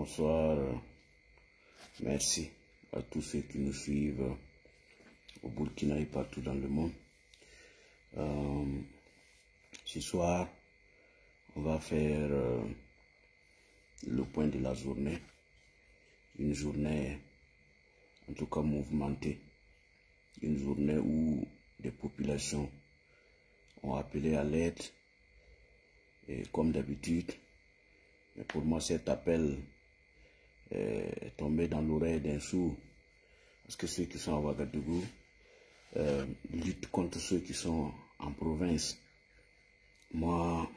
Bonsoir. Merci à tous ceux qui nous suivent au Burkina et partout dans le monde. Ce soir, on va faire le point de la journée. Une journée, en tout cas mouvementée. Une journée où des populations ont appelé à l'aide. Et comme d'habitude, mais pour moi cet appel est tombé dans l'oreille d'un sourd. Parce que ceux qui sont à Ouagadougou luttent contre ceux qui sont en province. Moi,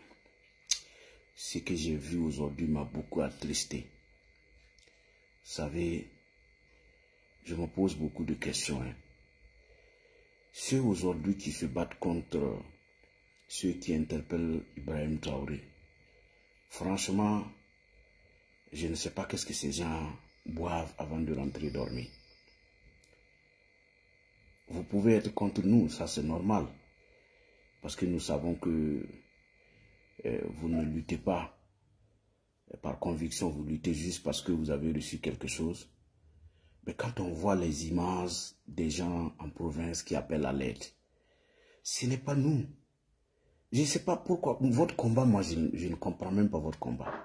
ce que j'ai vu aujourd'hui m'a beaucoup attristé. Vous savez, je me pose beaucoup de questions. Ceux aujourd'hui qui se battent contre ceux qui interpellent Ibrahim Traoré, franchement, je ne sais pas qu'est-ce que ces gens boivent avant de rentrer dormir. Vous pouvez être contre nous, ça c'est normal. Parce que nous savons que vous ne luttez pas par conviction, vous luttez juste parce que vous avez reçu quelque chose. Mais quand on voit les images des gens en province qui appellent à l'aide, ce n'est pas nous. Je ne sais pas pourquoi. Votre combat, moi, je ne comprends même pas votre combat.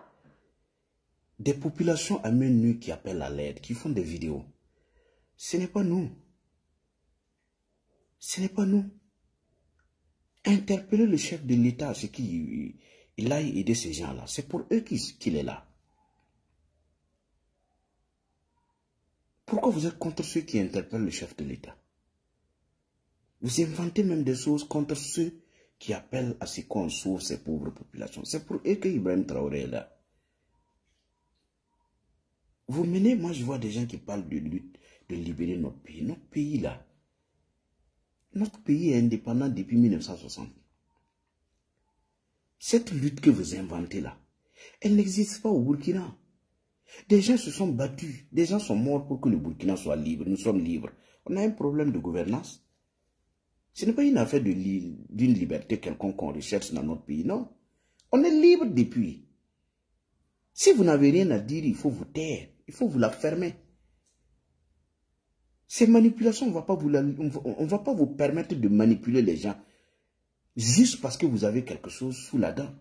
Des populations à main nue qui appellent à l'aide, qui font des vidéos. Ce n'est pas nous. Ce n'est pas nous. Interpeller le chef de l'État, c'est qu'il aille aider ces gens-là. C'est pour eux qu'il est là. Pourquoi vous êtes contre ceux qui interpellent le chef de l'État? Vous inventez même des choses contre ceux qui appellent à ce qu'on sauve ces pauvres populations. C'est pour eux que Ibrahim Traoré est là. Vous menez, moi je vois des gens qui parlent de lutte, de libérer notre pays. Notre pays là, notre pays est indépendant depuis 1960. Cette lutte que vous inventez là, elle n'existe pas au Burkina. Des gens se sont battus, des gens sont morts pour que le Burkina soit libre. Nous sommes libres. On a un problème de gouvernance. Ce n'est pas une affaire d'une liberté quelconque qu'on recherche dans notre pays, non. On est libre depuis. Si vous n'avez rien à dire, il faut vous taire. Il faut vous la fermer. Ces manipulations, on ne va pas vous permettre de manipuler les gens juste parce que vous avez quelque chose sous la dent.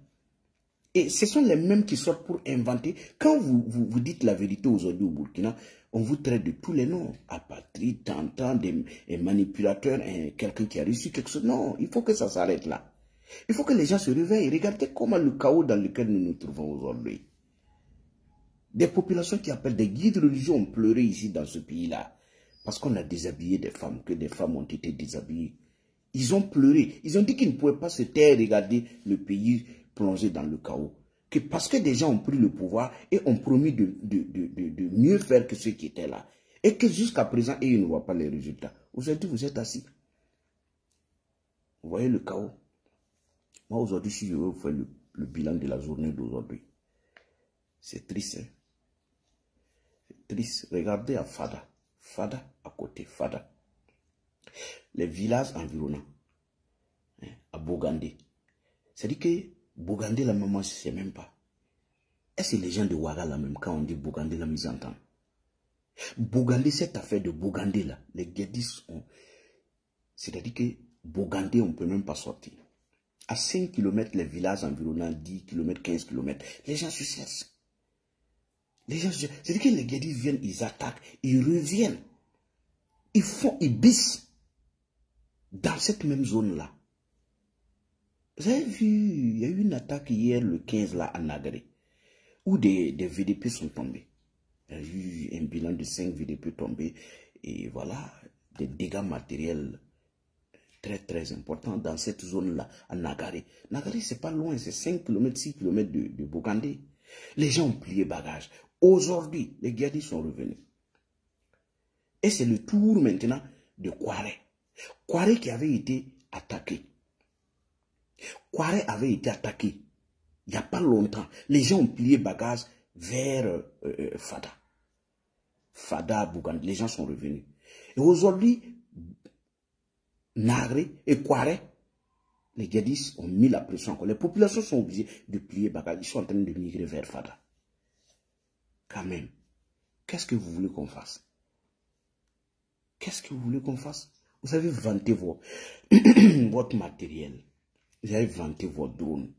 Et ce sont les mêmes qui sortent pour inventer. Quand vous dites la vérité aujourd'hui au Burkina, on vous traite de tous les noms. Apatride, tentant, des manipulateurs, quelqu'un qui a reçu quelque chose. Non, il faut que ça s'arrête là. Il faut que les gens se réveillent. Regardez comment le chaos dans lequel nous nous trouvons aujourd'hui. Des populations qui appellent des guides religieux ont pleuré ici dans ce pays-là. Parce qu'on a déshabillé des femmes, que des femmes ont été déshabillées. Ils ont pleuré. Ils ont dit qu'ils ne pouvaient pas se taire et regarder le pays plongé dans le chaos. Que parce que des gens ont pris le pouvoir et ont promis de mieux faire que ceux qui étaient là. Et que jusqu'à présent, ils ne voient pas les résultats. Aujourd'hui, vous êtes assis. Vous voyez le chaos. Moi, aujourd'hui, si je veux vous faire le bilan de la journée d'aujourd'hui, c'est triste. Hein? C'est triste. Regardez à Fada. Fada à côté. Fada. Les villages environnants. Hein, à Bogandé. C'est-à-dire que Bogandé, la maman, je ne sais même pas. Est-ce que les gens de Ouaga, là même, quand on dit Bogandé, la mise en temps? Bogandé, cette affaire de Bogandé, là, les guédis ont... C'est-à-dire que Bogandé, on ne peut même pas sortir. À 5 km, les villages environnants, 10 km, 15 km, les gens se cherchent. Les gens se cherchent. C'est-à-dire que les guédis viennent, ils attaquent, ils reviennent. Ils bissent dans cette même zone-là. Vous avez vu, il y a eu une attaque hier, le 15, là, à Nagaré, où des VDP sont tombés. Il y a eu un bilan de 5 VDP tombés, et voilà, des dégâts matériels très, très importants dans cette zone-là, à Nagaré. Nagaré, c'est pas loin, c'est 5 km, 6 km de Bogandé. Les gens ont plié bagage. Aujourd'hui, les guerriers sont revenus. Et c'est le tour maintenant de Kouaré. Kouaré qui avait été attaqué. Kouaré avait été attaqué il n'y a pas longtemps. Les gens ont plié bagages vers Fada. Fada, Bougandé, les gens sont revenus. Et aujourd'hui, Nagré et Kouaré, les guédis ont mis la pression encore. Les populations sont obligées de plier bagages. Ils sont en train de migrer vers Fada. quand même, qu'est-ce que vous voulez qu'on fasse? Qu'est-ce que vous voulez qu'on fasse? Vous avez vanté votre matériel. Vous avez vanté votre drone.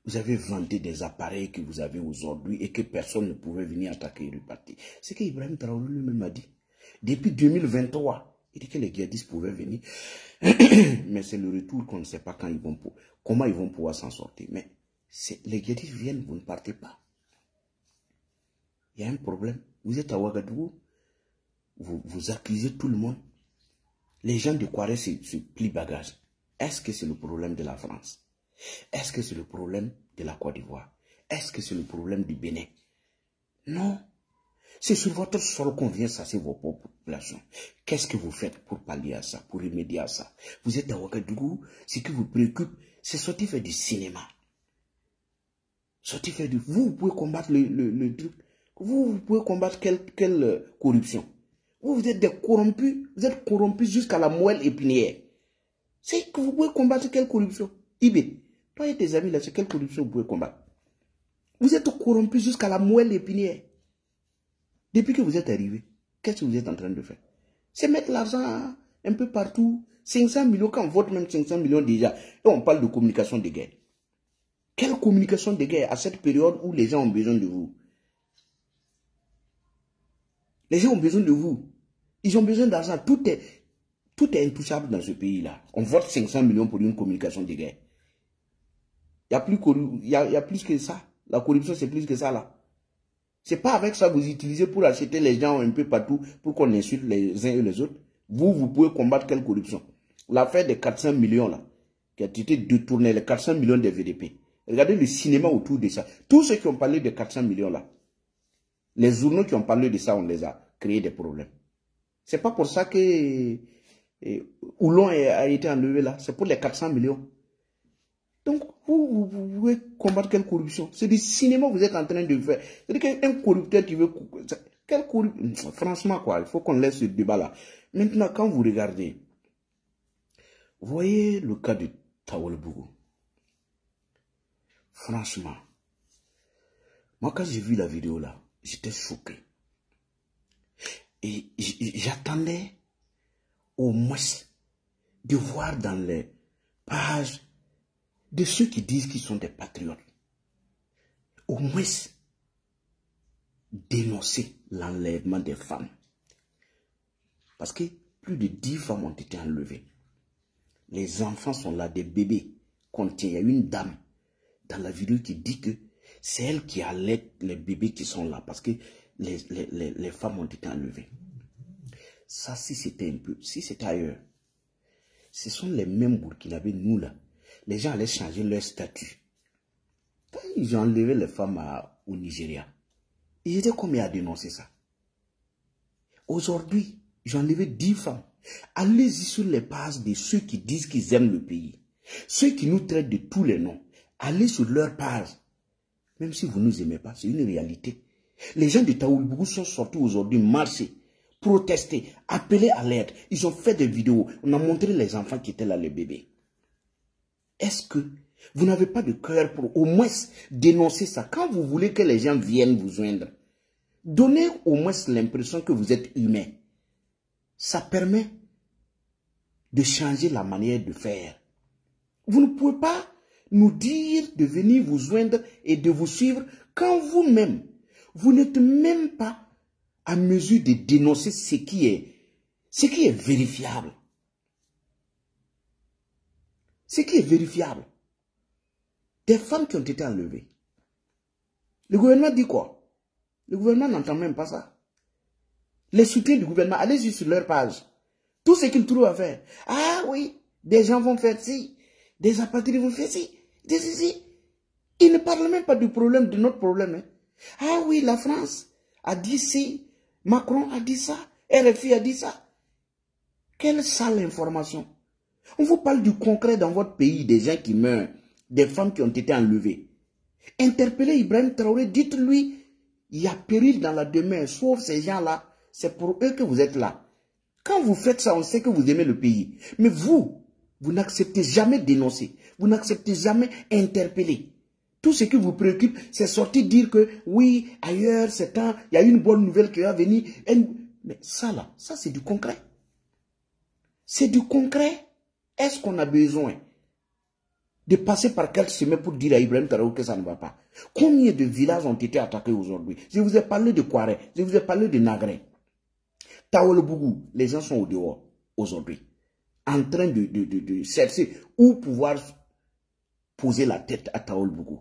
Vous avez vanté des appareils que vous avez aujourd'hui et que personne ne pouvait venir attaquer et repartir. C'est que Ibrahim Traoré lui-même a dit. Depuis 2023, il dit que les djihadistes pouvaient venir. Mais c'est le retour qu'on ne sait pas quand comment ils vont pouvoir s'en sortir. Mais les djihadistes viennent, vous ne partez pas. Il y a un problème. Vous êtes à Ouagadougou, vous accusez tout le monde. Les gens de Kouaré se plient bagage. Est-ce que c'est le problème de la France? Est-ce que c'est le problème de la Côte d'Ivoire? Est-ce que c'est le problème du Bénin? Non. C'est sur votre sol qu'on vient chasser vos populations. Qu'est-ce que vous faites pour pallier à ça, pour remédier à ça? Vous êtes à Ouagadougou, ce qui vous préoccupe, c'est sortir faire du cinéma. Sortir faire du... Vous pouvez combattre le truc. Vous pouvez combattre quelle corruption? Vous êtes des corrompus. Vous êtes corrompus jusqu'à la moelle épinière. C'est que vous pouvez combattre quelle corruption? Ibé, toi et tes amis là, c'est quelle corruption vous pouvez combattre? Vous êtes corrompus jusqu'à la moelle épinière. Depuis que vous êtes arrivé, qu'est-ce que vous êtes en train de faire? C'est mettre l'argent un peu partout. 500 millions, quand on vote même 500 millions déjà, et on parle de communication de guerre. Quelle communication de guerre à cette période où les gens ont besoin de vous? Les gens ont besoin de vous. Ils ont besoin d'argent. Tout est intouchable dans ce pays-là. On vote 500 millions pour une communication de guerre. Il y a plus que ça. La corruption, c'est plus que ça là. C'est pas avec ça que vous utilisez pour acheter les gens un peu partout pour qu'on insulte les uns et les autres. Vous pouvez combattre quelle corruption? L'affaire des 400 millions là, qui a été détournée, les 400 millions de VDP. Regardez le cinéma autour de ça. Tous ceux qui ont parlé de 400 millions là, les journaux qui ont parlé de ça, on les a créé des problèmes. C'est pas pour ça que Oulon a été enlevé là. C'est pour les 400 millions. Donc, vous pouvez combattre quelle corruption? C'est du cinéma que vous êtes en train de faire. C'est-à-dire qu'un corrupteur qui veut... Quel corrupteur? Franchement, quoi, il faut qu'on laisse ce débat-là. Maintenant, quand vous regardez, voyez le cas de Tawalbougou. Franchement, moi, quand j'ai vu la vidéo là, j'étais choqué. Et j'attendais au moins de voir dans les pages de ceux qui disent qu'ils sont des patriotes, au moins dénoncer l'enlèvement des femmes. Parce que plus de 10 femmes ont été enlevées. Les enfants sont là, des bébés qu'on tient. Il y a une dame dans la vidéo qui dit que c'est elle qui allait les bébés qui sont là parce que les femmes ont été enlevées. Ça, si c'était un peu, si c'était ailleurs, ce sont les mêmes Burkinabés, nous là. Les gens allaient changer leur statut. Quand ils ont enlevé les femmes au Nigeria, ils étaient combien à dénoncer ça? Aujourd'hui, ils ont enlevé 10 femmes. Allez-y sur les pages de ceux qui disent qu'ils aiment le pays. Ceux qui nous traitent de tous les noms. Allez sur leur page. Même si vous ne nous aimez pas, c'est une réalité. Les gens de Tawalbougou sont sortis aujourd'hui marcher, protester, appeler à l'aide. Ils ont fait des vidéos. On a montré les enfants qui étaient là, les bébés. Est-ce que vous n'avez pas de cœur pour au moins dénoncer ça? Quand vous voulez que les gens viennent vous joindre, donnez au moins l'impression que vous êtes humain. Ça permet de changer la manière de faire. Vous ne pouvez pas nous dire de venir vous joindre et de vous suivre quand vous-même, vous n'êtes même pas à mesure de dénoncer ce qui est vérifiable. Ce qui est vérifiable. Des femmes qui ont été enlevées. Le gouvernement dit quoi? Le gouvernement n'entend même pas ça. Les soutiens du gouvernement, allez-y sur leur page. Tout ce qu'ils trouvent à faire. Ah oui, des gens vont faire ci. Des apatrides vont faire ci. Des ci. Ils ne parlent même pas du problème, de notre problème. Hein. Ah oui, la France a dit ci. Macron a dit ça. RFI a dit ça. Quelle sale information. On vous parle du concret dans votre pays, des gens qui meurent, des femmes qui ont été enlevées. Interpellez Ibrahim Traoré, dites-lui, il y a péril dans la demeure, sauf ces gens-là, c'est pour eux que vous êtes là. Quand vous faites ça, on sait que vous aimez le pays. Mais vous n'acceptez jamais dénoncer, vous n'acceptez jamais interpeller. Tout ce qui vous préoccupe, c'est sortir dire que oui, ailleurs, c'est un, il y a une bonne nouvelle qui va venir. Mais ça là, ça c'est du concret. C'est du concret. Est-ce qu'on a besoin de passer par quelques semaines pour dire à Ibrahim Traoré que ça ne va pas? Combien de villages ont été attaqués aujourd'hui? Je vous ai parlé de Kouaré, je vous ai parlé de Nagré. Taolbougou, les gens sont au dehors aujourd'hui, en train de chercher où pouvoir poser la tête à Taolbougou.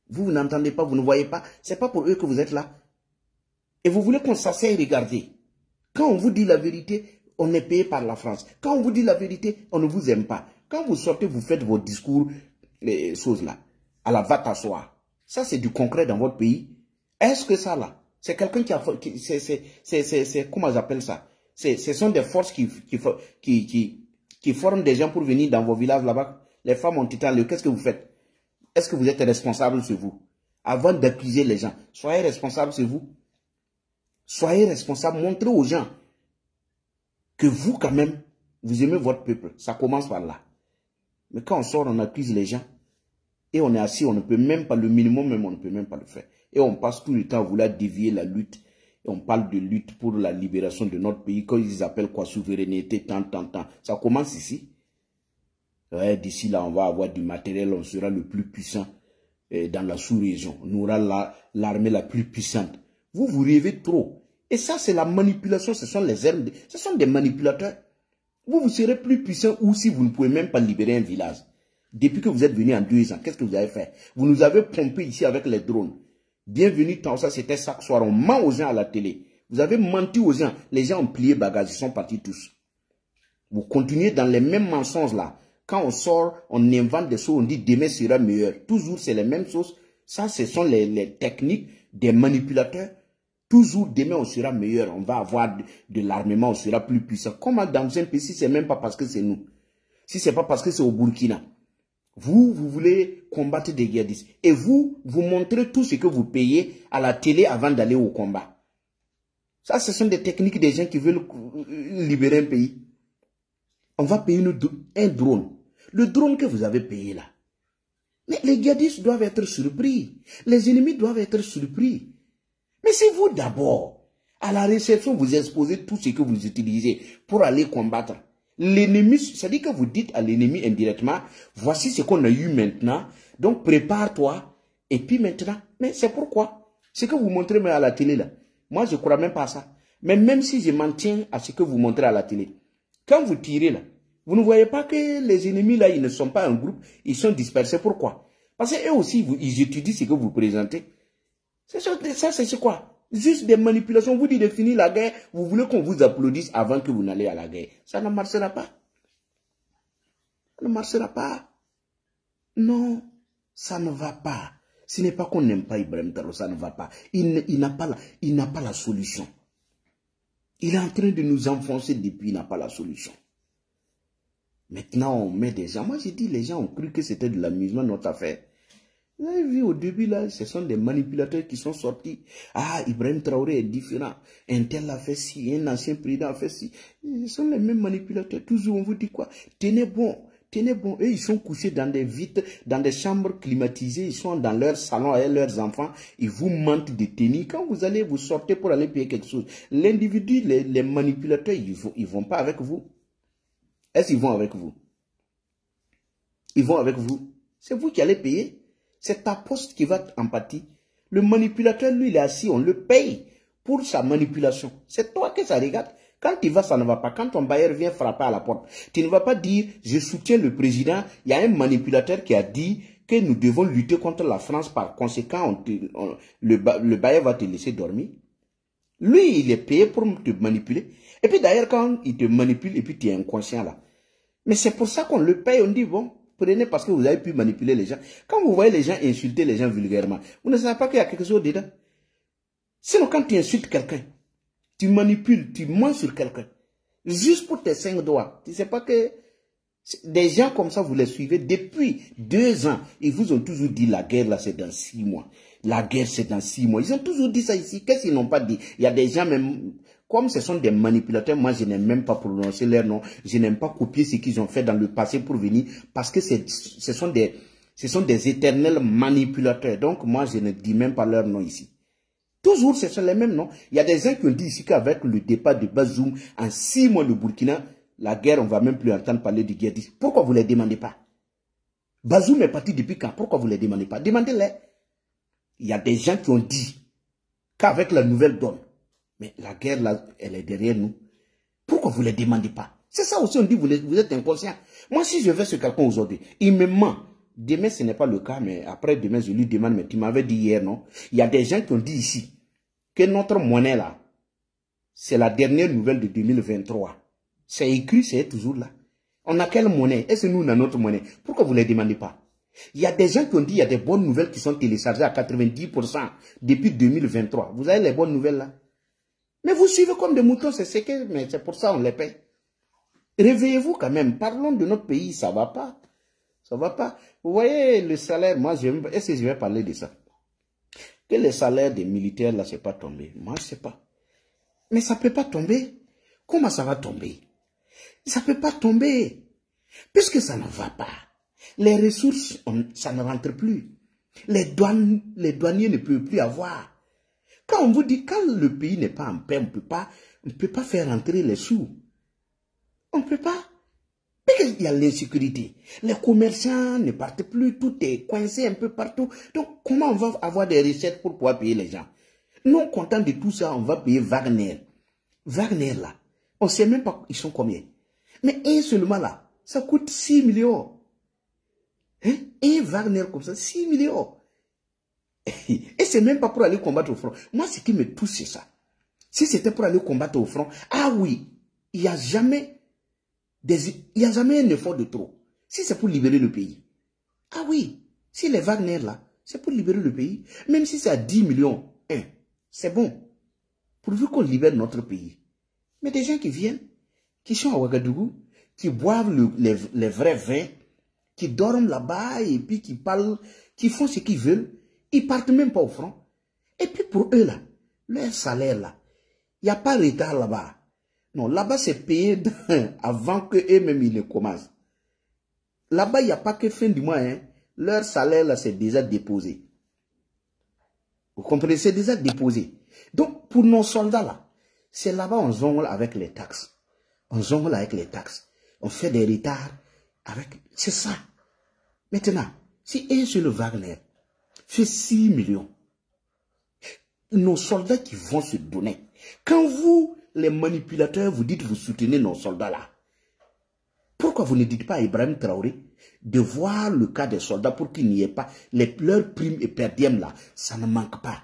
Vous n'entendez pas, vous ne voyez pas, c'est pas pour eux que vous êtes là. Et vous voulez qu'on s'asseye et regarde. Quand on vous dit la vérité, on est payé par la France. Quand on vous dit la vérité, on ne vous aime pas. Quand vous sortez, vous faites vos discours, les choses là, à la va t'asseoir. Ça, c'est du concret dans votre pays. Est-ce que ça là, c'est quelqu'un qui a... comment j'appelle ça? Ce sont des forces qui forment des gens pour venir dans vos villages là-bas. Les femmes ont été en lieu. Qu'est-ce que vous faites? Est-ce que vous êtes responsable sur vous? Avant d'accuser les gens, soyez responsable sur vous. Soyez responsable. Montrez aux gens que vous, quand même, vous aimez votre peuple. Ça commence par là. Mais quand on sort, on accuse les gens. Et on est assis, on ne peut même pas, le minimum même, on ne peut même pas le faire. Et on passe tout le temps à vouloir dévier la lutte. Et on parle de lutte pour la libération de notre pays. Quand ils appellent quoi, souveraineté, tant. Ça commence ici. Ouais, d'ici là, on va avoir du matériel, on sera le plus puissant dans la sous-région. On aura l'armée la plus puissante. Vous, vous rêvez trop. Et ça, c'est la manipulation, ce sont les armes, ce sont des manipulateurs. Vous serez plus puissant ou si vous ne pouvez même pas libérer un village. Depuis que vous êtes venu en 2 ans, qu'est-ce que vous avez fait? Vous nous avez pompé ici avec les drones. Bienvenue, tant ça, c'était chaque soir. On ment aux gens à la télé. Vous avez menti aux gens. Les gens ont plié bagages, ils sont partis tous. Vous continuez dans les mêmes mensonges là. Quand on sort, on invente des choses, on dit demain sera meilleur. Toujours, c'est les mêmes choses. Ça, ce sont les techniques des manipulateurs. Toujours, demain, on sera meilleur. On va avoir de l'armement, on sera plus puissant. Comment dans un pays, si c'est même pas parce que c'est nous? Si c'est pas parce que c'est au Burkina. Vous voulez combattre des djihadistes. Et vous montrez tout ce que vous payez à la télé avant d'aller au combat. Ça, ce sont des techniques des gens qui veulent libérer un pays. On va payer un drone. Le drone que vous avez payé là. Mais les djihadistes doivent être surpris. Les ennemis doivent être surpris. Mais c'est vous d'abord. À la réception, vous exposez tout ce que vous utilisez pour aller combattre. L'ennemi, c'est-à-dire que vous dites à l'ennemi indirectement, voici ce qu'on a eu maintenant, donc prépare-toi. Et puis maintenant, mais c'est pourquoi. Ce que vous montrez à la télé là, moi je ne crois même pas à ça. Mais même si je m'en tiens à ce que vous montrez à la télé, quand vous tirez là, vous ne voyez pas que les ennemis là, ils ne sont pas un groupe, ils sont dispersés. Pourquoi? Parce qu'eux aussi, ils étudient ce que vous présentez. Ça, c'est quoi? Juste des manipulations. Vous dites de finir la guerre, vous voulez qu'on vous applaudisse avant que vous n'allez à la guerre. Ça ne marchera pas. Ça ne marchera pas. Non, ça ne va pas. Ce n'est pas qu'on n'aime pas Ibrahim Traoré, ça ne va pas. Il n'a pas la solution. Il est en train de nous enfoncer depuis, il n'a pas la solution. Maintenant, on met des gens. Moi, j'ai dit, les gens ont cru que c'était de l'amusement, notre affaire. Vous avez vu au début, là, ce sont des manipulateurs qui sont sortis. Ah, Ibrahim Traoré est différent. Un tel a fait ci, un ancien président a fait ci. Ce sont les mêmes manipulateurs. Toujours, on vous dit quoi? Tenez bon, tenez bon. Eux, ils sont couchés dans des vitres, dans des chambres climatisées. Ils sont dans leur salon avec leurs enfants. Ils vous mentent de tenir. Quand vous allez vous sortir pour aller payer quelque chose, l'individu, les manipulateurs, ils vont pas avec vous. Est-ce qu'ils vont avec vous? Ils vont avec vous. C'est vous qui allez payer. C'est ta poste qui va en pâtir. Le manipulateur, lui, il est assis, on le paye pour sa manipulation. C'est toi que ça regarde. Quand tu vas, ça ne va pas. Quand ton bailleur vient frapper à la porte, tu ne vas pas dire, je soutiens le président. Il y a un manipulateur qui a dit que nous devons lutter contre la France. Par conséquent, le bailleur va te laisser dormir. Lui, il est payé pour te manipuler. Et puis d'ailleurs, quand il te manipule, et puis tu es inconscient là. Mais c'est pour ça qu'on le paye, on dit, bon, prenez parce que vous avez pu manipuler les gens. Quand vous voyez les gens insulter les gens vulgairement, vous ne savez pas qu'il y a quelque chose dedans. Sinon, quand tu insultes quelqu'un, tu manipules, tu mens sur quelqu'un, juste pour tes 5 doigts. Tu ne sais pas que des gens comme ça, vous les suivez depuis 2 ans. Ils vous ont toujours dit la guerre là, c'est dans 6 mois. La guerre, c'est dans 6 mois. Ils ont toujours dit ça ici. Qu'est-ce qu'ils n'ont pas dit? Il y a des gens même... Comme ce sont des manipulateurs, moi je n'aime même pas prononcer leur nom, je n'aime pas copier ce qu'ils ont fait dans le passé pour venir, parce que ce sont des Ce sont des éternels manipulateurs. Donc, moi, je ne dis même pas leur nom ici. Toujours, ce sont les mêmes noms. Il y a des gens qui ont dit ici qu'avec le départ de Bazoum, en 6 mois de Burkina, la guerre, on ne va même plus entendre parler de guerre. Pourquoi vous ne les demandez pas? Bazoum est parti depuis quand? Pourquoi vous ne les demandez pas? Demandez-les. Il y a des gens qui ont dit qu'avec la nouvelle donne, mais la guerre, là, elle est derrière nous. Pourquoi vous ne les demandez pas? C'est ça aussi, on dit, vous êtes inconscient. Moi, si je vais sur quelqu'un aujourd'hui, il me ment. Demain, ce n'est pas le cas, mais après demain, je lui demande, mais tu m'avais dit hier, non? Il y a des gens qui ont dit ici que notre monnaie, là, c'est la dernière nouvelle de 2023. C'est écrit, c'est toujours là. On a quelle monnaie? Est-ce que nous, on a notre monnaie? Pourquoi vous ne les demandez pas? Il y a des gens qui ont dit, il y a des bonnes nouvelles qui sont téléchargées à 90% depuis 2023. Vous avez les bonnes nouvelles là? Mais vous suivez comme des moutons, mais c'est pour ça qu'on les paye. Réveillez-vous quand même. Parlons de notre pays, ça va pas. Ça va pas. Vous voyez, le salaire, moi, est-ce que je vais parler de ça? Que le salaire des militaires, là, c'est pas tombé. Moi, je sais pas. Mais ça peut pas tomber. Comment ça va tomber? Ça peut pas tomber. Puisque ça ne va pas. Les ressources, ça ne rentre plus. Les douaniers ne peuvent plus avoir. Quand on vous dit, quand le pays n'est pas en paix, on ne peut pas faire rentrer les sous. On ne peut pas. Parce qu'il y a l'insécurité. Les commerçants ne partent plus, tout est coincé un peu partout. Donc, comment on va avoir des recettes pour pouvoir payer les gens? Non content de tout ça, on va payer Wagner. Wagner, là, on ne sait même pas ils sont combien. Mais un seulement, là, ça coûte 6 millions. Hein? Un Wagner comme ça, 6 millions. Et c'est même pas pour aller combattre au front. Moi, ce qui me touche, c'est ça. Si c'était pour aller combattre au front, ah oui, il n'y a jamais un effort de trop. Si c'est pour libérer le pays. Ah oui, si les Wagner là, c'est pour libérer le pays. Même si c'est à 10 millions, c'est bon. Pourvu qu'on libère notre pays. Mais des gens qui viennent, qui sont à Ouagadougou, qui boivent les vrais vins, qui dorment là-bas et puis qui parlent, qui font ce qu'ils veulent, ils partent même pas au front. Et puis pour eux là, leur salaire là, il n'y a pas de retard là-bas. Non, là-bas c'est payé avant que eux-mêmes ils le commencent. Là-bas il n'y a pas que fin du mois, hein. Leur salaire là c'est déjà déposé. Vous comprenez, c'est déjà déposé. Donc pour nos soldats là, c'est là-bas on jongle avec les taxes. On jongle avec les taxes. On fait des retards avec... C'est ça. Maintenant, si un seul Wagner fait 6 millions, nos soldats qui vont se donner, quand vous, les manipulateurs, vous dites vous soutenez nos soldats là, pourquoi vous ne dites pas à Ibrahim Traoré de voir le cas des soldats pour qu'il n'y ait pas leurs primes et perdièmes là, ça ne manque pas.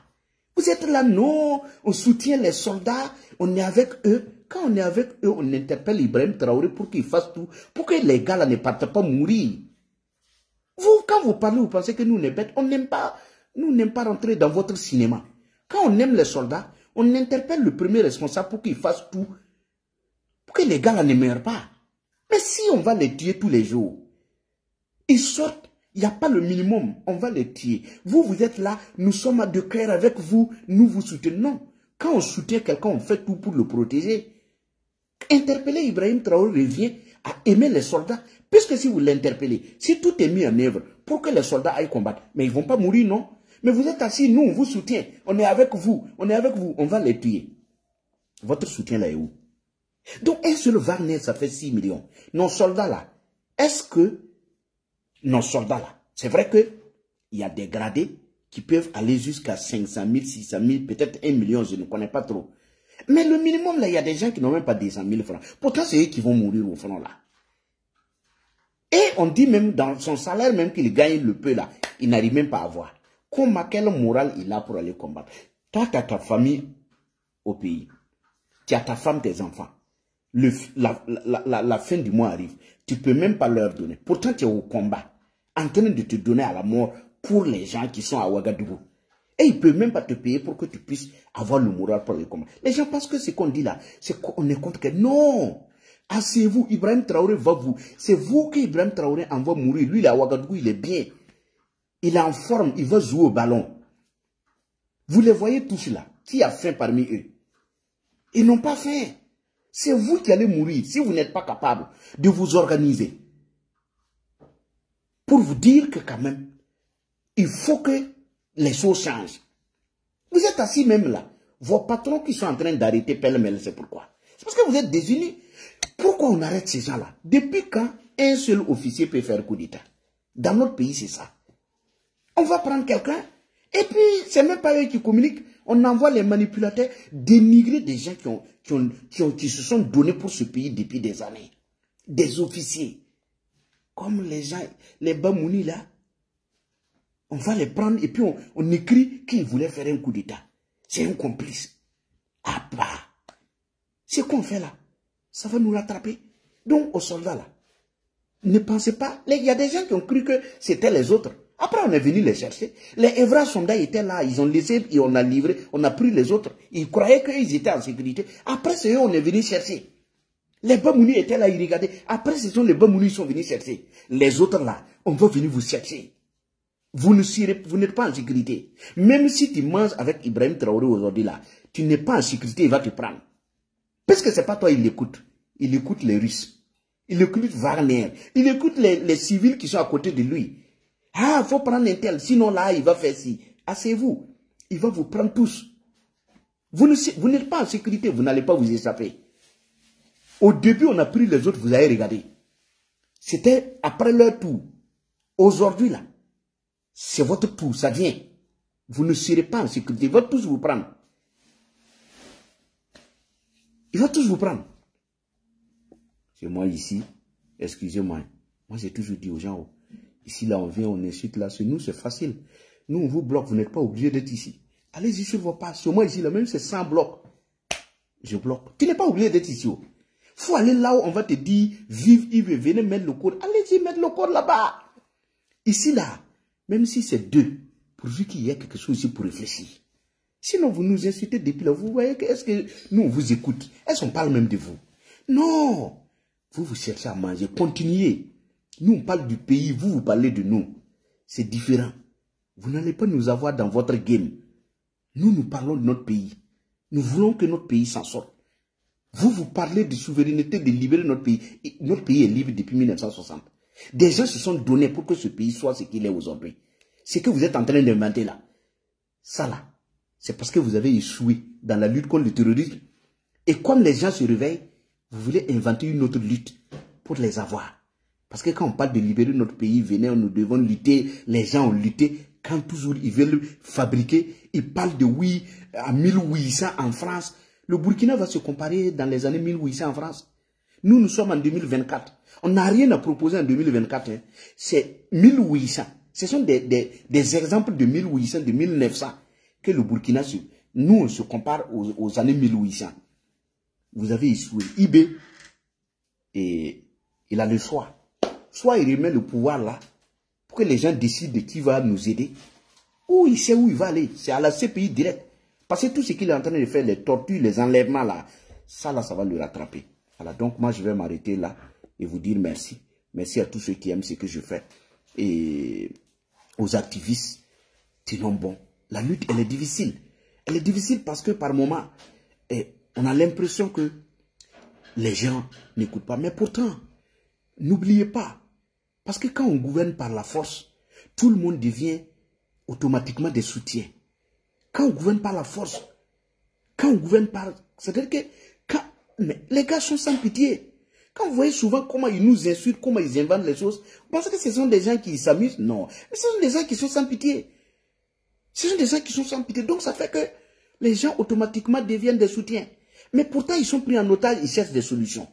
Vous êtes là, non, on soutient les soldats, on est avec eux. Quand on est avec eux, on interpelle Ibrahim Traoré pour qu'il fasse tout, pour que les gars là ne partent pas mourir. Vous, quand vous parlez, vous pensez que nous, on est bêtes. On n'aime pas, nous n'aimons pas rentrer dans votre cinéma. Quand on aime les soldats, on interpelle le premier responsable pour qu'il fasse tout, pour que les gars là ne meurent pas. Mais si on va les tuer tous les jours, ils sortent, il n'y a pas le minimum, on va les tuer. Vous, vous êtes là, nous sommes de cœur avec vous, nous vous soutenons. Non. Quand on soutient quelqu'un, on fait tout pour le protéger. Interpeller Ibrahim Traoré revient à aimer les soldats. Puisque si vous l'interpellez, si tout est mis en œuvre pour que les soldats aillent combattre, mais ils ne vont pas mourir, non? Mais vous êtes assis, nous, on vous soutient. On est avec vous, on va les tuer. Votre soutien là est où? Donc, un seul Wagner, ça fait 6 millions. Nos soldats là, est-ce que nos soldats là, c'est vrai qu'il y a des gradés qui peuvent aller jusqu'à 500 000, 600 000, peut-être 1 million, je ne connais pas trop. Mais le minimum là, il y a des gens qui n'ont même pas 200 000 francs. Pourtant, c'est eux qui vont mourir au front là. Et on dit même dans son salaire même qu'il gagne le peu là, il n'arrive même pas à avoir. Comment, quelle morale il a pour aller combattre? Toi, tu as ta famille au pays. Tu as ta femme, tes enfants. La fin du mois arrive. Tu ne peux même pas leur donner. Pourtant, tu es au combat. En train de te donner à la mort pour les gens qui sont à Ouagadougou. Et il ne peut même pas te payer pour que tu puisses avoir le moral pour les combats. Les gens pensent que ce qu'on dit là, c'est qu'on est contre que... Non! Asseyez-vous, Ibrahim Traoré va vous. C'est vous que Ibrahim Traoré envoie mourir. Lui, il est à Ouagadougou, il est bien. Il est en forme, il va jouer au ballon. Vous les voyez tous là. Qui a faim parmi eux? Ils n'ont pas faim. C'est vous qui allez mourir si vous n'êtes pas capable de vous organiser. pour vous dire que quand même, il faut que les choses changent. Vous êtes assis même là. Vos patrons qui sont en train d'arrêter pêle-mêle, c'est pourquoi? C'est parce que vous êtes désunis. Pourquoi on arrête ces gens-là? Depuis quand un seul officier peut faire coup d'État? Dans notre pays, c'est ça. On va prendre quelqu'un, et puis c'est même pas eux qui communiquent. On envoie les manipulateurs dénigrer des gens qui se sont donnés pour ce pays depuis des années. Des officiers. Comme les gens, les Bamouni là. On va les prendre et puis on écrit qu'ils voulaient faire un coup d'État. C'est un complice. Ah bah. C'est qu'on fait là. Ça va nous rattraper. Donc aux soldats là. Ne pensez pas. Il y a des gens qui ont cru que c'était les autres. Après on est venu les chercher. Les vrais soldats étaient là. Ils ont laissé et on a livré. On a pris les autres. Ils croyaient qu'ils étaient en sécurité. Après c'est eux on est venu chercher. Les Bamouni étaient là, ils regardaient. Après ce sont les Bamouni qui sont venus chercher. Les autres là, on va venir vous chercher. Vous n'êtes pas en sécurité. Même si tu manges avec Ibrahim Traoré aujourd'hui là, tu n'es pas en sécurité, il va te prendre. Parce que c'est pas toi, il l'écoute. Il écoute les Russes. Il écoute Wagner. Il écoute les civils qui sont à côté de lui. Ah, il faut prendre un tel, sinon là, il va faire ci. Asseyez-vous. Il va vous prendre tous. Vous n'êtes pas en sécurité, vous n'allez pas vous échapper. Au début, on a pris les autres, vous avez regardé. C'était après leur tour. Aujourd'hui là, c'est votre tour, ça vient. Vous ne serez pas en sécurité. Il va tous vous prendre. Il va tous vous prendre. C'est moi ici. Excusez-moi. Moi, j'ai toujours dit aux gens, ici, là, on vient, on insulte là. Chez nous, c'est facile. Nous, on vous bloque. Vous n'êtes pas obligé d'être ici. Allez-y sur vos pas. Sur moi, ici, là, même, c'est 100 blocs. Je bloque. Tu n'es pas obligé d'être ici. Il faut aller là où on va te dire, vive, Yves, venez mettre le code. Allez-y, mettre le code là-bas. Ici, là. Même si c'est deux, pourvu qu'il y ait quelque chose ici pour réfléchir. Sinon, vous nous insultez depuis là. Vous voyez que est-ce que nous, on vous écoute? Est-ce qu'on parle même de vous? Non. Vous cherchez à manger. Continuez. Nous, on parle du pays. Vous parlez de nous. C'est différent. Vous n'allez pas nous avoir dans votre game. Nous parlons de notre pays. Nous voulons que notre pays s'en sorte. Vous parlez de souveraineté, de libérer notre pays. Et notre pays est libre depuis 1960. Des gens se sont donnés pour que ce pays soit ce qu'il est aujourd'hui. Ce que vous êtes en train d'inventer là, ça là, c'est parce que vous avez échoué dans la lutte contre le terrorisme. Et comme les gens se réveillent, vous voulez inventer une autre lutte pour les avoir. Parce que quand on parle de libérer notre pays, venez, nous devons lutter, les gens ont lutté. Quand toujours ils veulent fabriquer, ils parlent de oui, à 1800 en France. Le Burkina va se comparer dans les années 1800 en France. Nous sommes en 2024. On n'a rien à proposer en 2024. Hein. C'est 1800. Ce sont des exemples de 1800, de 1900 que le Burkina suit. Nous, on se compare aux années 1800. Vous avez échoué. IB, et il a le choix. Soit il remet le pouvoir là, pour que les gens décident de qui va nous aider, ou il sait où il va aller. C'est à la CPI direct. Parce que tout ce qu'il est en train de faire, les tortures, les enlèvements là, ça là, ça va le rattraper. Voilà, donc moi je vais m'arrêter là et vous dire merci. Merci à tous ceux qui aiment ce que je fais. Et aux activistes, tenons bon. La lutte, elle est difficile. Elle est difficile parce que par moments, on a l'impression que les gens n'écoutent pas. Mais pourtant, n'oubliez pas, parce que quand on gouverne par la force, tout le monde devient automatiquement des soutiens. Quand on gouverne par la force, quand on gouverne par... C'est-à-dire que mais les gars sont sans pitié. Quand vous voyez souvent comment ils nous insultent, comment ils inventent les choses, vous pensez que ce sont des gens qui s'amusent? Non. Mais ce sont des gens qui sont sans pitié. Ce sont des gens qui sont sans pitié. Donc ça fait que les gens automatiquement deviennent des soutiens. Mais pourtant, ils sont pris en otage, ils cherchent des solutions.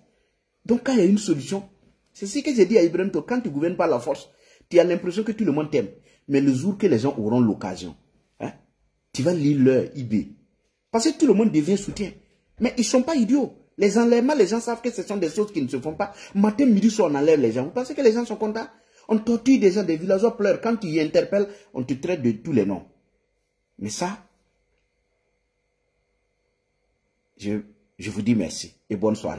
Donc quand il y a une solution, c'est ce que j'ai dit à Ibrahim, quand tu gouvernes par la force, tu as l'impression que tout le monde t'aime. Mais le jour que les gens auront l'occasion, hein, tu vas lire leur IB. Parce que tout le monde devient soutien. Mais ils ne sont pas idiots. Les enlèvements, les gens savent que ce sont des choses qui ne se font pas. Matin, midi, soir, on enlève les gens. Vous pensez que les gens sont contents? On torture des gens, des villageois pleurent. Quand tu y interpelles, on te traite de tous les noms. Mais ça, je vous dis merci et bonne soirée.